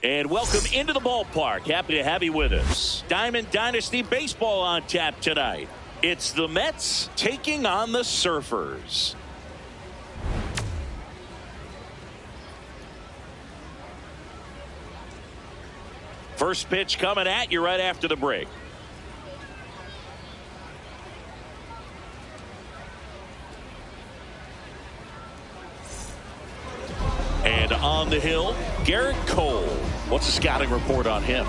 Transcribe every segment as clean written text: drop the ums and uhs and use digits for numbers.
And welcome into the ballpark. Happy to have you with us. Diamond Dynasty baseball on tap tonight. It's the Mets taking on the Surfers. First pitch coming at you right after the break. And on the hill, Garrett Cole. What's the scouting report on him?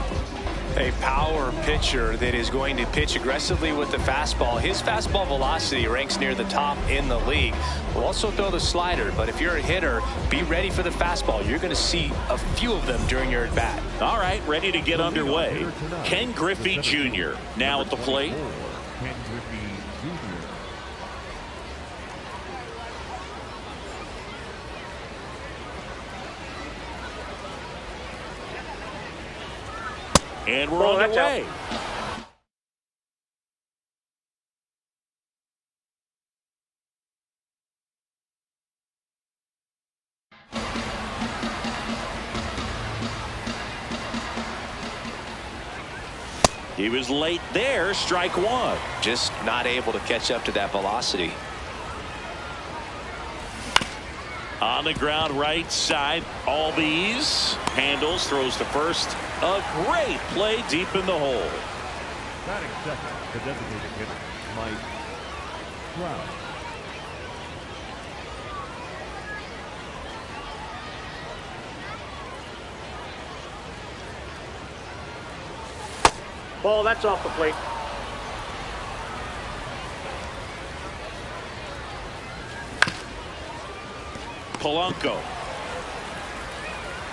A power pitcher that is going to pitch aggressively with the fastball. His fastball velocity ranks near the top in the league. Will also throw the slider, but if you're a hitter, be ready for the fastball. You're going to see a few of them during your at bat. All right, ready to get underway. Ken Griffey Jr. now at the plate. And we're on the way. He was late there, strike one. Just not able to catch up to that velocity. On the ground, right side, Albies handles, throws to first. A great play deep in the hole. Batting second, the designated hitter, Mike Trout. Ball, that's off the plate. Polanco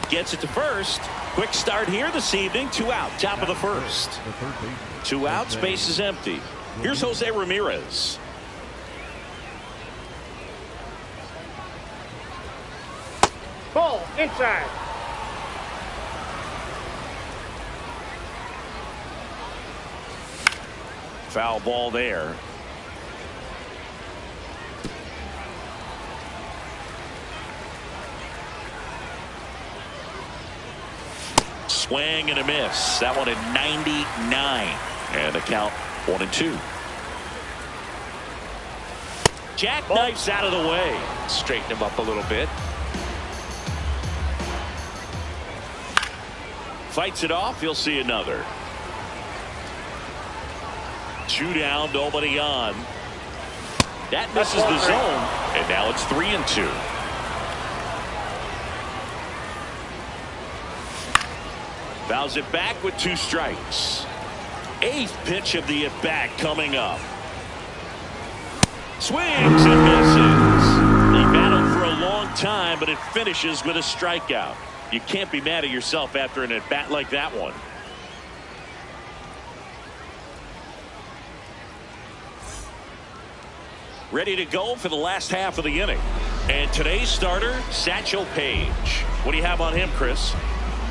gets it to first. Quick start here this evening. 2 out, top of the first. 2 outs, base is empty. Here's Jose Ramirez. Ball, inside. Foul ball there. Swing and a miss. That one at 99. And the count 1-2. Jackknifes out of the way. Straighten him up a little bit. Fights it off. You'll see another. 2 down, nobody on. That misses the zone. And now it's 3-2. Fouls it back with 2 strikes. 8th pitch of the at-bat coming up. Swings and misses. He battled for a long time, but it finishes with a strikeout. You can't be mad at yourself after an at-bat like that one. Ready to go for the last half of the inning. And today's starter, Satchel Paige. What do you have on him, Chris?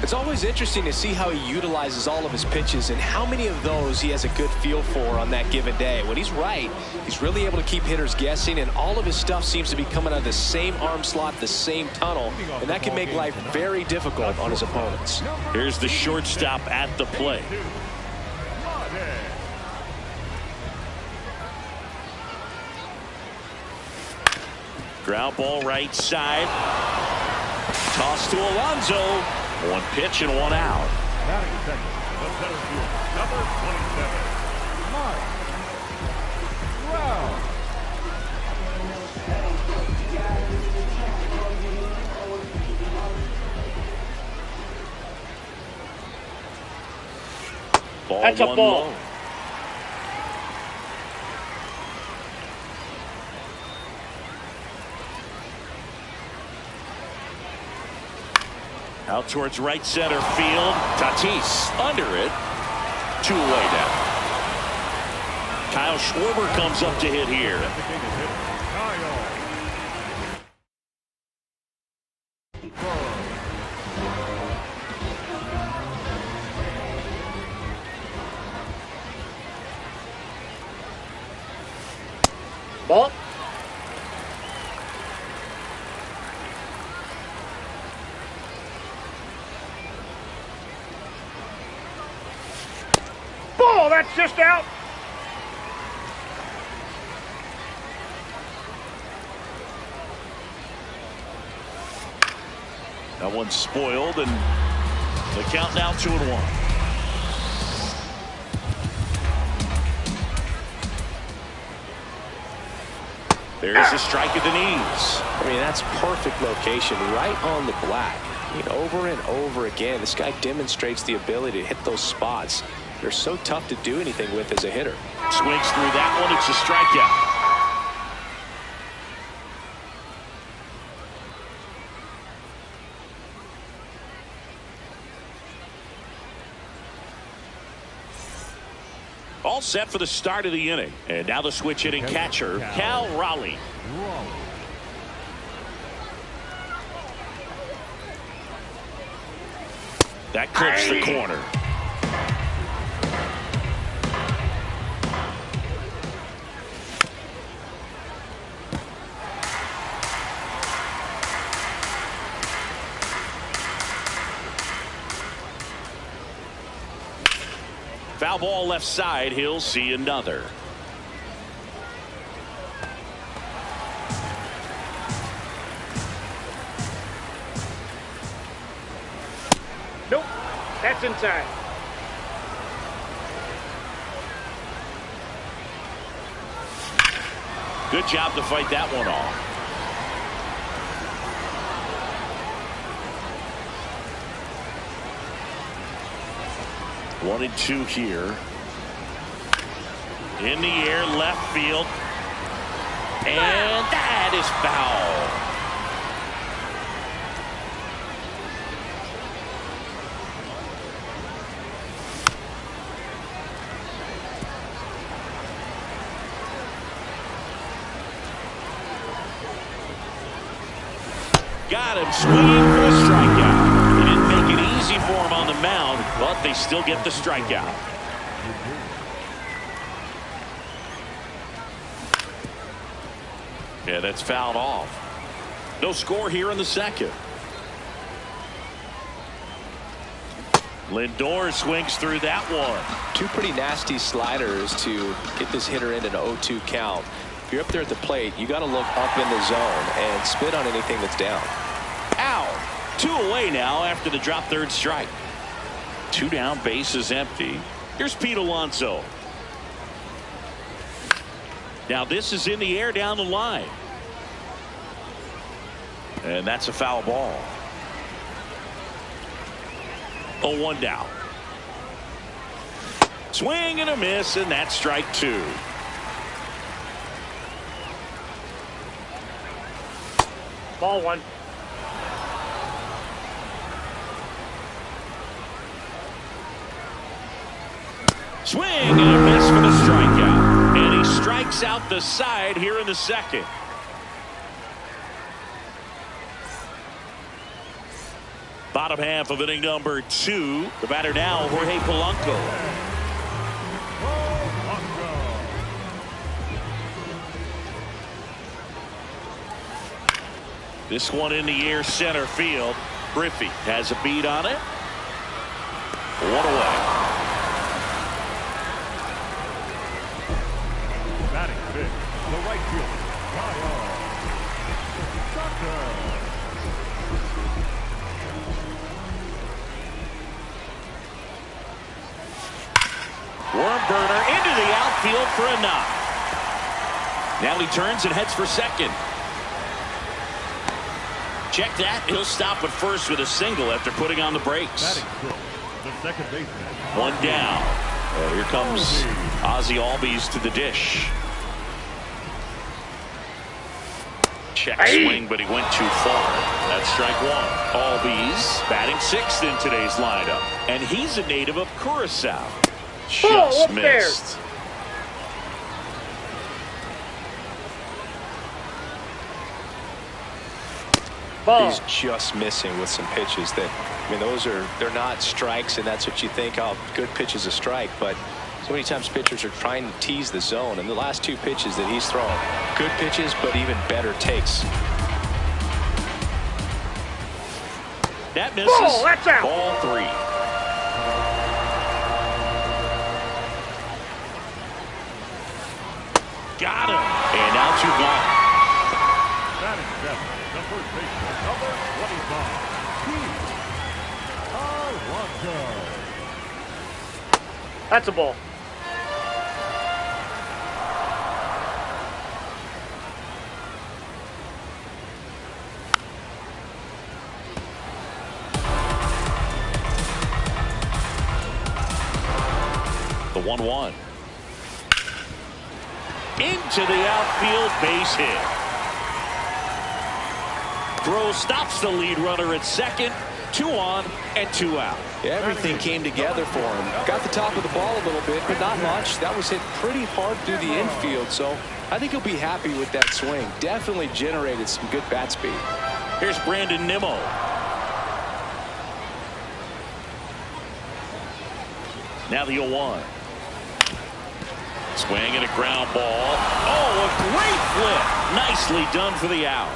It's always interesting to see how he utilizes all of his pitches and how many of those he has a good feel for on that given day. When he's right, he's really able to keep hitters guessing, and all of his stuff seems to be coming out of the same arm slot, the same tunnel, and that can make life very difficult on his opponents. Here's the shortstop at the plate. Ground ball right side. Toss to Alonso. 1 pitch and 1 out. Batting second, the center field, number 27, Mike Trout. Ball That's a one ball. low. Out towards right center field. Tatis under it. 2 away now. Kyle Schwarber comes up to hit here. Ball. that's just out. That one's spoiled, and the count now 2-1. There's a strike at the knees. I mean, that's perfect location, right on the black. I mean, over and over again, this guy demonstrates the ability to hit those spots. They're so tough to do anything with as a hitter. Swings through that one. It's a strikeout. All set for the start of the inning. And now the switch hitting catcher, Cal Raleigh. That clips the corner. Foul ball left side. He'll see another. Nope, that's inside. Good job to fight that one off. One and two here. In the air, left field. And that is foul. Got him swinging for the strikeout. He didn't make it easy for him on the mound, but they still get the strikeout. Yeah, that's fouled off. No score here in the second. Lindor swings through that one. Two pretty nasty sliders to get this hitter in an 0-2 count. If you're up there at the plate, you got to look up in the zone and spit on anything that's down. Ow! 2 away now after the drop third strike. 2 down, base is empty. Here's Pete Alonso. Now this is in the air down the line. And that's a foul ball. 0-1 down. Swing and a miss, and that's strike 2. Ball one. Swing and a miss for the strikeout. And he strikes out the side here in the second. Bottom half of inning number 2. The batter now, Jorge Polanco. This one in the air center field. Griffey has a beat on it. 1 away. Batting fifth, the right fielder, Kyle Tucker. Worm burner into the outfield for a knock. Now he turns and heads for second. Check that. He'll stop at first with a single after putting on the brakes. The second baseman. 1 down. Here comes Ozzie Albies to the dish. Check swing, but he went too far. That's strike 1. Albies batting 6th in today's lineup. And he's a native of Curacao. Just missed. He's just missing with some pitches that, I mean, they're not strikes, and that's what you think, oh, good pitch is a strike, but so many times pitchers are trying to tease the zone, and the last 2 pitches that he's thrown, good pitches, but even better takes. That misses. That's out. Ball 3. Got him. And now 2 gone. Batting 7, the first baseman, number 25, Alonso. That's a ball. The 1-1. Into the outfield, base hit. Throw stops the lead runner at second. 2 on and 2 out. Everything came together for him. Got the top of the ball a little bit, but not much. That was hit pretty hard through the infield, so I think he'll be happy with that swing. Definitely generated some good bat speed. Here's Brandon Nimmo. Now the 0-1. Swing and a ground ball. Oh, a great flip. Nicely done for the out.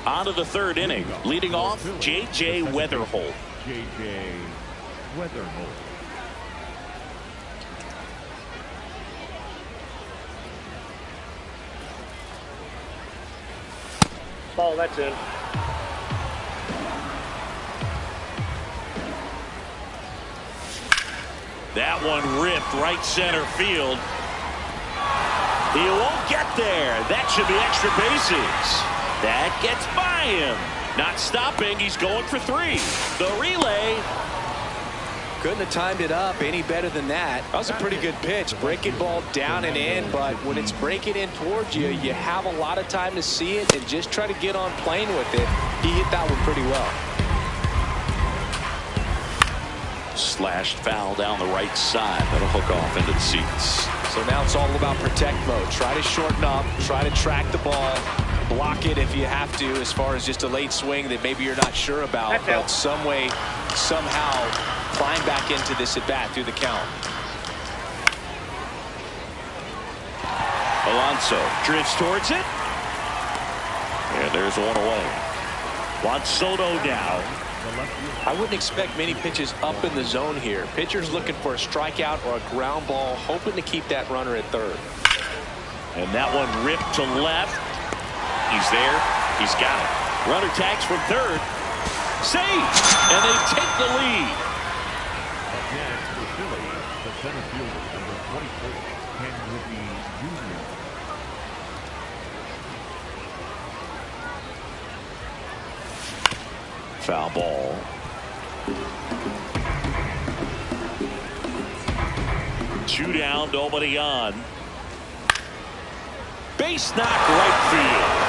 On to the 3rd inning. Leading off, J.J. Weatherholt. J.J. Weatherholt. Ball, that's in. That one ripped right center field. He won't get there. That should be extra bases. That gets by him. Not stopping. He's going for 3. The relay. Couldn't have timed it up any better than that. That was a pretty good pitch. Breaking ball down and in, but when it's breaking in towards you, you have a lot of time to see it and just try to get on plane with it. He hit that one pretty well. Slashed foul down the right side. That'll hook off into the seats. So now it's all about protect mode. Try to shorten up, try to track the ball, block it if you have to, as far as just a late swing that maybe you're not sure about, but some way, somehow climb back into this at bat through the count. Alonso drifts towards it. And there's one away. Juan Soto now. I wouldn't expect many pitches up in the zone here. Pitcher's looking for a strikeout or a ground ball, hoping to keep that runner at 3rd. And that one ripped to left. He's there. He's got it. Runner tags from 3rd. Safe. And they take the lead. Again, for Philly, the center fielder, number 24, Ken Griffey Jr. Foul ball. Two down, nobody on. Base knock right field.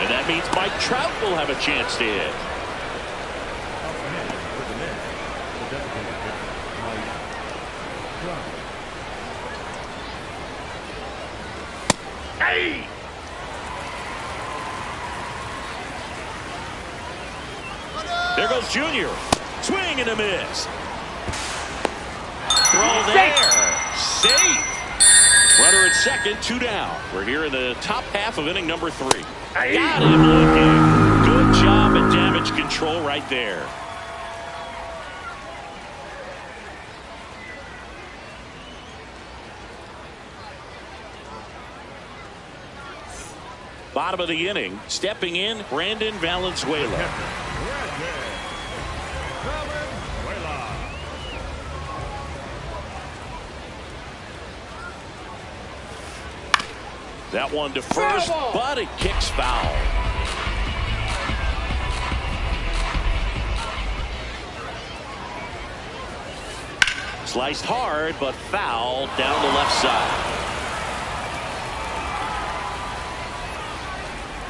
And that means Mike Trout will have a chance to hit. Up ahead with the Mets, the designated hitter, Mike Trout. Hey! There goes Junior. Swing and a miss. Throw there. Safe. Runner at second, 2 down. We're here in the top half of inning number 3. Got him looking. Good job at damage control right there. Bottom of the inning, stepping in, Brandon Valenzuela. That one to first, but it kicks foul. Sliced hard, but foul down the left side.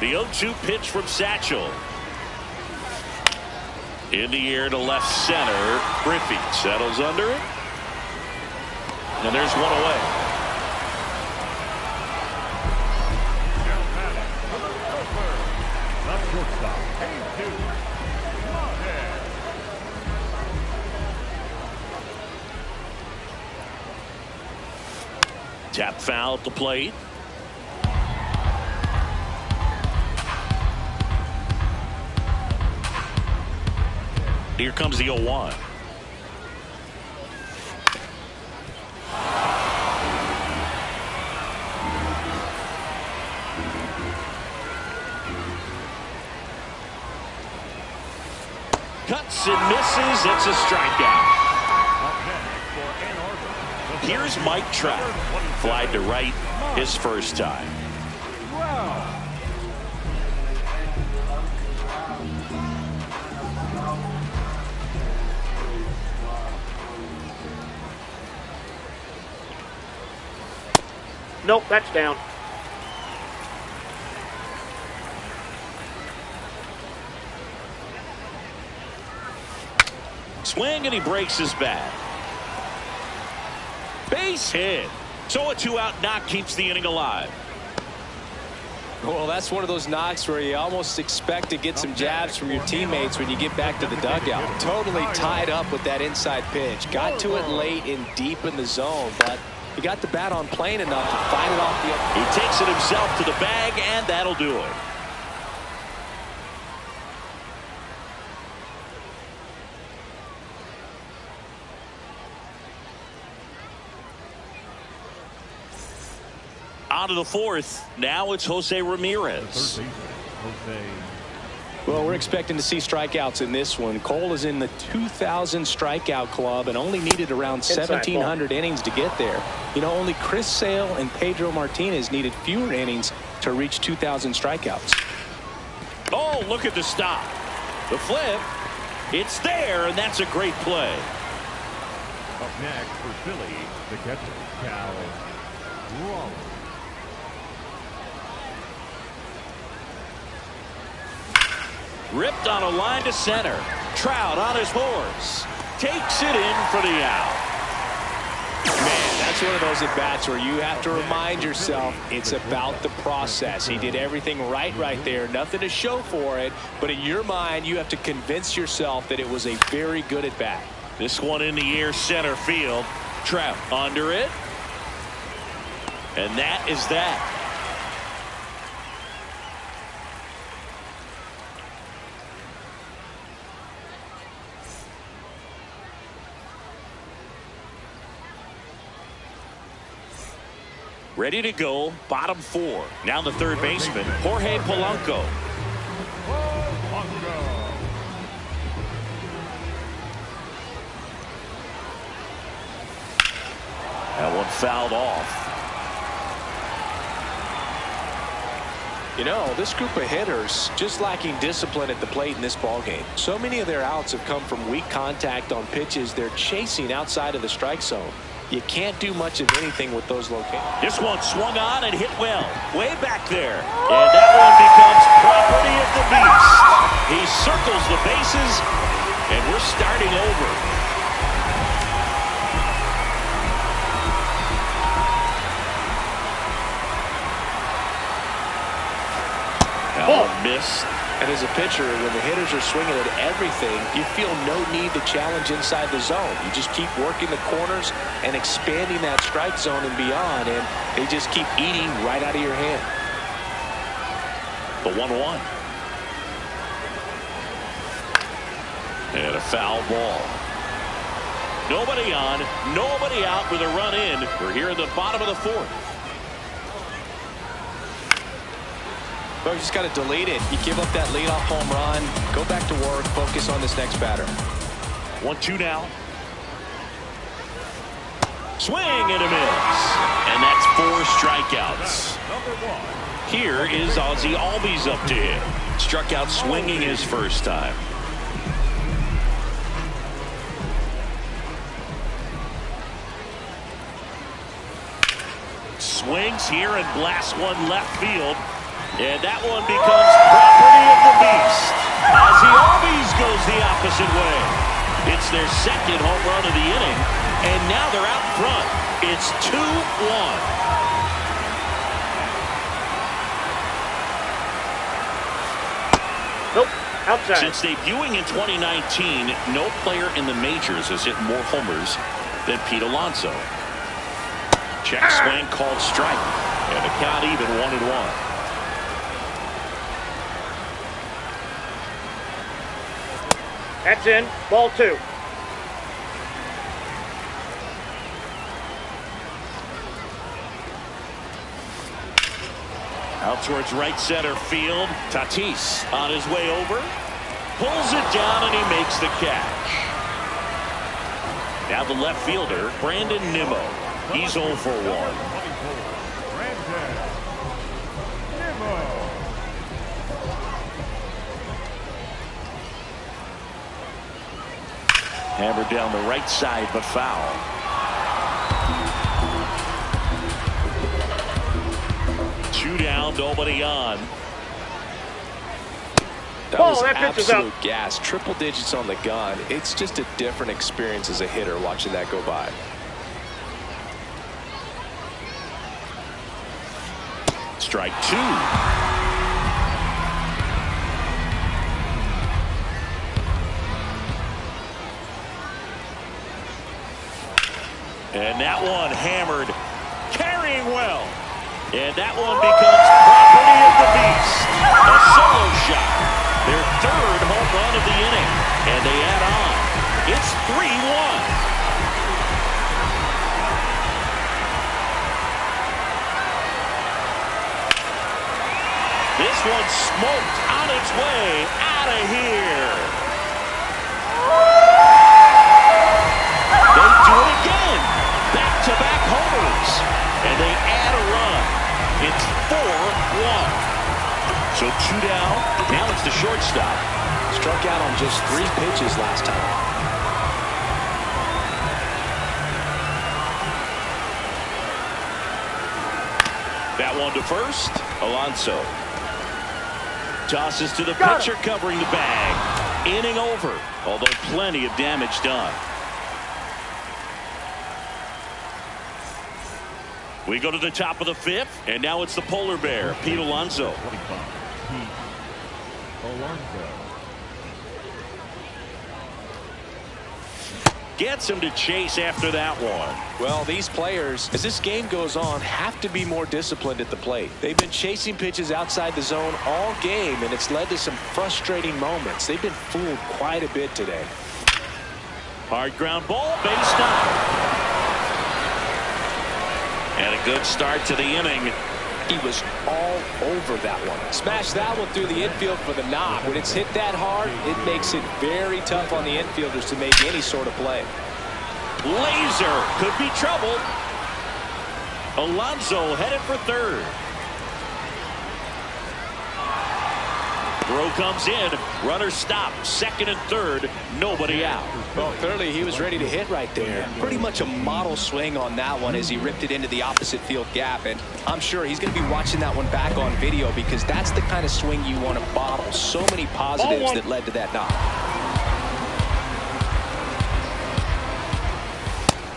The 0-2 pitch from Satchel. In the air to left center. Griffey settles under it. And there's one away. Tap foul at the plate. Here comes the 0-1. Cuts and misses. It's a strikeout. Here's Mike Trout. Flied to right his first time. Nope, that's down. Swing, and he breaks his bat. Base hit. So a 2-out knock keeps the inning alive. Well, that's one of those knocks where you almost expect to get some jabs from your teammates when you get back to the dugout. Totally tied up with that inside pitch. Got to it late and deep in the zone, but he got the bat on plane enough to fight it off the other. He takes it himself to the bag, and that'll do it. On to the fourth. Now it's Jose Ramirez. Well, we're expecting to see strikeouts in this one. Cole is in the 2,000 strikeout club and only needed around 1,700 innings to get there. You know, only Chris Sale and Pedro Martinez needed fewer innings to reach 2,000 strikeouts. Oh, look at the stop. The flip. It's there, and that's a great play. Up next for Philly, the catcher, Cal Raleigh. Ripped on a line to center. Trout on his horse. Takes it in for the out. Man, that's one of those at-bats where you have to remind yourself it's about the process. He did everything right there. Nothing to show for it. But in your mind, you have to convince yourself that it was a very good at-bat. This one in the air center field. Trout under it. And that is that. Ready to go, bottom four. Now the third baseman, Jorge Polanco. That one fouled off. You know, this group of hitters just lacking discipline at the plate in this ballgame. So many of their outs have come from weak contact on pitches they're chasing outside of the strike zone. You can't do much of anything with those locations. This one swung on and hit well. Way back there. And that one becomes property of the beast. He circles the bases, and we're starting over. That one missed. And as a pitcher, when the hitters are swinging at everything, you feel no need to challenge inside the zone. You just keep working the corners and expanding that strike zone and beyond, and they just keep eating right out of your hand. The 1-1. And a foul ball. Nobody on, nobody out with a run in. We're here in the bottom of the fourth. Well, you just got to delete it. You give up that leadoff home run. Go back to work. Focus on this next batter. 1-2 now. Swing and a miss. And that's 4 strikeouts. Here is Ozzie Albies up to hit. Struck out swinging his first time. Swings here and blasts one left field. And that one becomes property of the beast. Ozzie Albies goes the opposite way. It's their second home run of the inning, and now they're out front. It's 2-1. Nope, outside. Since debuting in 2019, no player in the majors has hit more homers than Pete Alonso. Check swing called strike, and the count even 1-1. That's in. Ball 2. Out towards right center field. Tatis on his way over. Pulls it down and he makes the catch. Now the left fielder, Brandon Nimmo. He's 0 for 1. Brandon Nimmo. Hammered down the right side, but foul. Two down, nobody on. That was that pitch is out. absolute gas. Triple digits on the gun. It's just a different experience as a hitter watching that go by. Strike 2. And that one hammered, carrying well. And that one becomes property of the beast. A solo shot. Their 3rd home run of the inning. And they add on. It's 3-1. This one smoked on its way out of here. They do it again. Back-to-back homers. And they add a run. It's 4-1. So 2 down. Now it's the shortstop. Struck out on just 3 pitches last time. That one to first. Alonso tosses to the pitcher covering the bag. Inning over, although plenty of damage done. We go to the top of the 5th, and now it's the polar bear, Pete Alonso. 25. Pete Alonso. Gets him to chase after that one. Well, these players, as this game goes on, have to be more disciplined at the plate. They've been chasing pitches outside the zone all game, and it's led to some frustrating moments. They've been fooled quite a bit today. Hard ground ball, base knock. And a good start to the inning. He was all over that one. Smashed that one through the infield for the knock. When it's hit that hard, it makes it very tough on the infielders to make any sort of play. Laser could be trouble. Alonso headed for 3rd. Throw comes in. Runner stopped. 2nd and 3rd. Nobody out. Well, clearly he was ready to hit right there. Pretty much a model swing on that one as he ripped it into the opposite field gap. And I'm sure he's going to be watching that one back on video because that's the kind of swing you want to bottle. So many positives that led to that knock.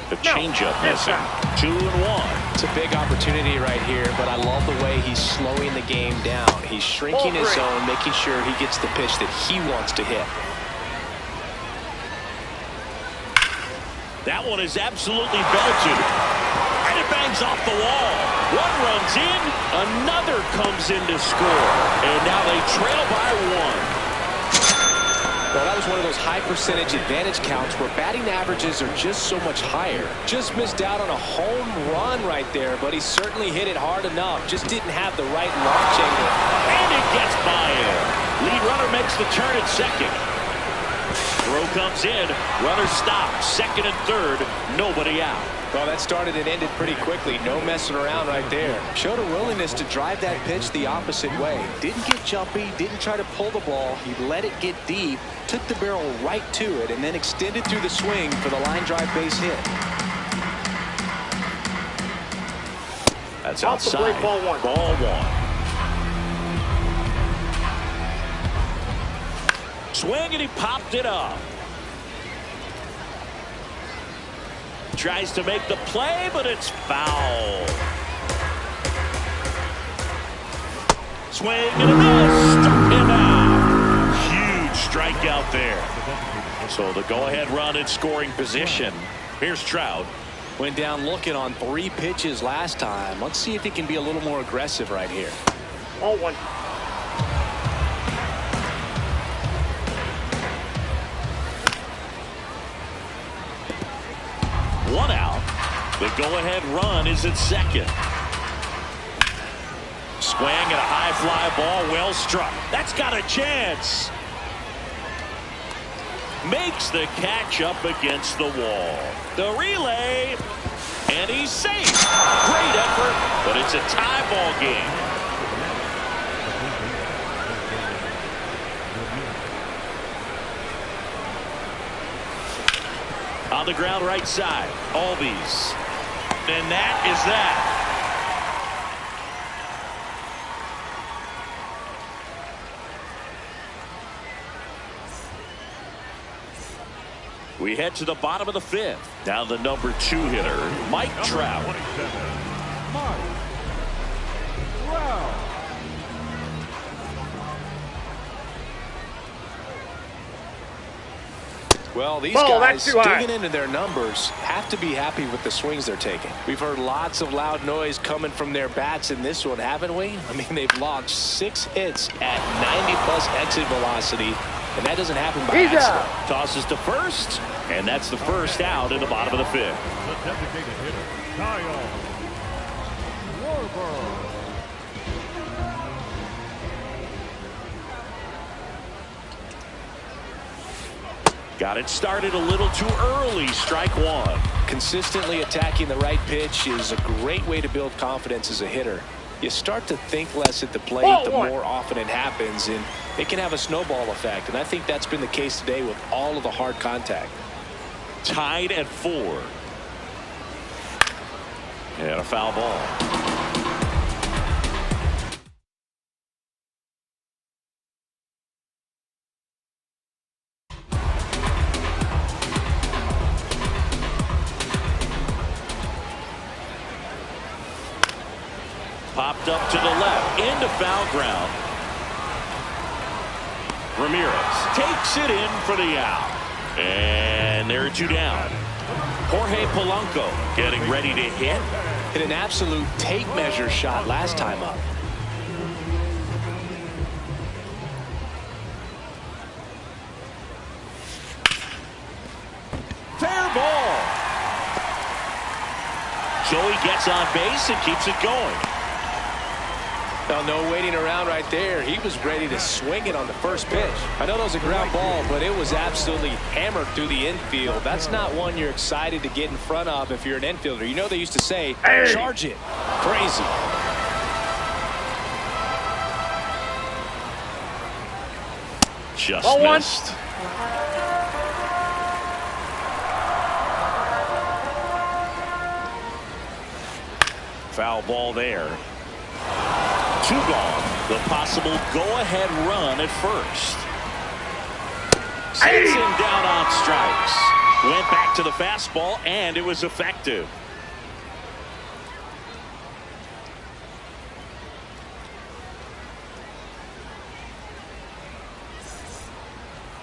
The changeup missing. 2-1. It's a big opportunity right here, but I love the way he's slowing the game down. He's shrinking his zone, making sure he gets the pitch that he wants to hit. That one is absolutely belted. And it bangs off the wall. One runs in, another comes in to score. And now they trail by 1. Well, that was one of those high percentage advantage counts where batting averages are just so much higher. Just missed out on a home run right there, but he certainly hit it hard enough. Just didn't have the right launch angle. And it gets by him. Lead runner makes the turn at 2nd. Throw comes in. Runner stops. 2nd and 3rd. Nobody out. Well, that started and ended pretty quickly. No messing around right there. Showed a willingness to drive that pitch the opposite way. Didn't get jumpy. Didn't try to pull the ball. He let it get deep. Took the barrel right to it and then extended through the swing for the line drive base hit. That's outside. Ball 1. Ball 1. Swing and he popped it up. Tries to make the play, but it's foul. Swing and a miss. Struck him out. Huge strikeout there. So the go-ahead run in scoring position. Here's Trout. Went down looking on 3 pitches last time. Let's see if he can be a little more aggressive right here. Ball 1. one out. The go-ahead run is at second. Swing and a high fly ball, well struck. That's got a chance. Makes the catch up against the wall. The relay, and he's safe. Great effort, but it's a tie ball game. On the ground right side, Albies. And that is that. We head to the bottom of the fifth. Now the number 2 hitter, Mike Trout. 27, Mike Trout. Well, these Ball, guys that's too high. digging into their numbers have to be happy with the swings they're taking. We've heard lots of loud noise coming from their bats in this one, haven't we? I mean, they've logged 6 hits at 90+ exit velocity, and that doesn't happen by accident. Tosses to first, and that's the first out in the bottom of the fifth. The designated hitter, Kyle Schwarber. Got it started a little too early. Strike one. Consistently attacking the right pitch is a great way to build confidence as a hitter. You start to think less at the plate the more often it happens, and it can have a snowball effect. And I think that's been the case today with all of the hard contact. Tied at 4. And a foul ball. Popped up to the left, into foul ground. Ramirez takes it in for the out. And there are 2 down. Jorge Polanco getting ready to hit. Hit an absolute tape measure shot last time up. Fair ball. Joey gets on base and keeps it going. Now, no waiting around right there. He was ready to swing it on the first pitch. I know that was a ground ball, but it was absolutely hammered through the infield. That's not one you're excited to get in front of if you're an infielder. You know they used to say, charge it. Crazy. Just missed. Foul ball there. 2 gone. The possible go-ahead run at first. Sends him down on strikes. Went back to the fastball, and it was effective.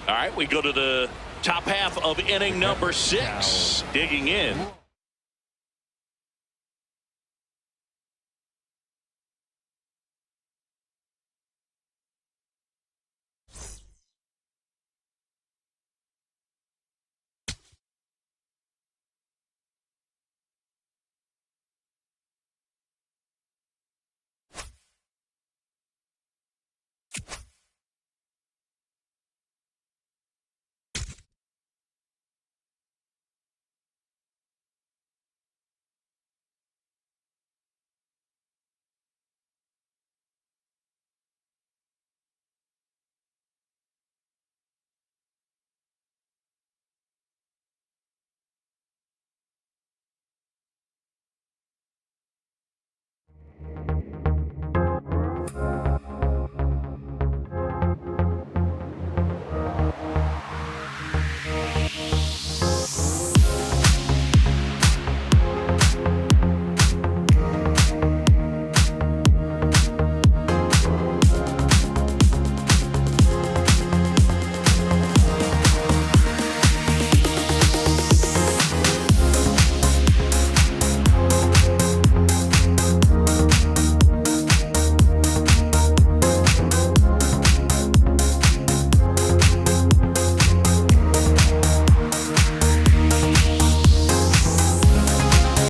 All right, we go to the top half of inning number 6. Digging in.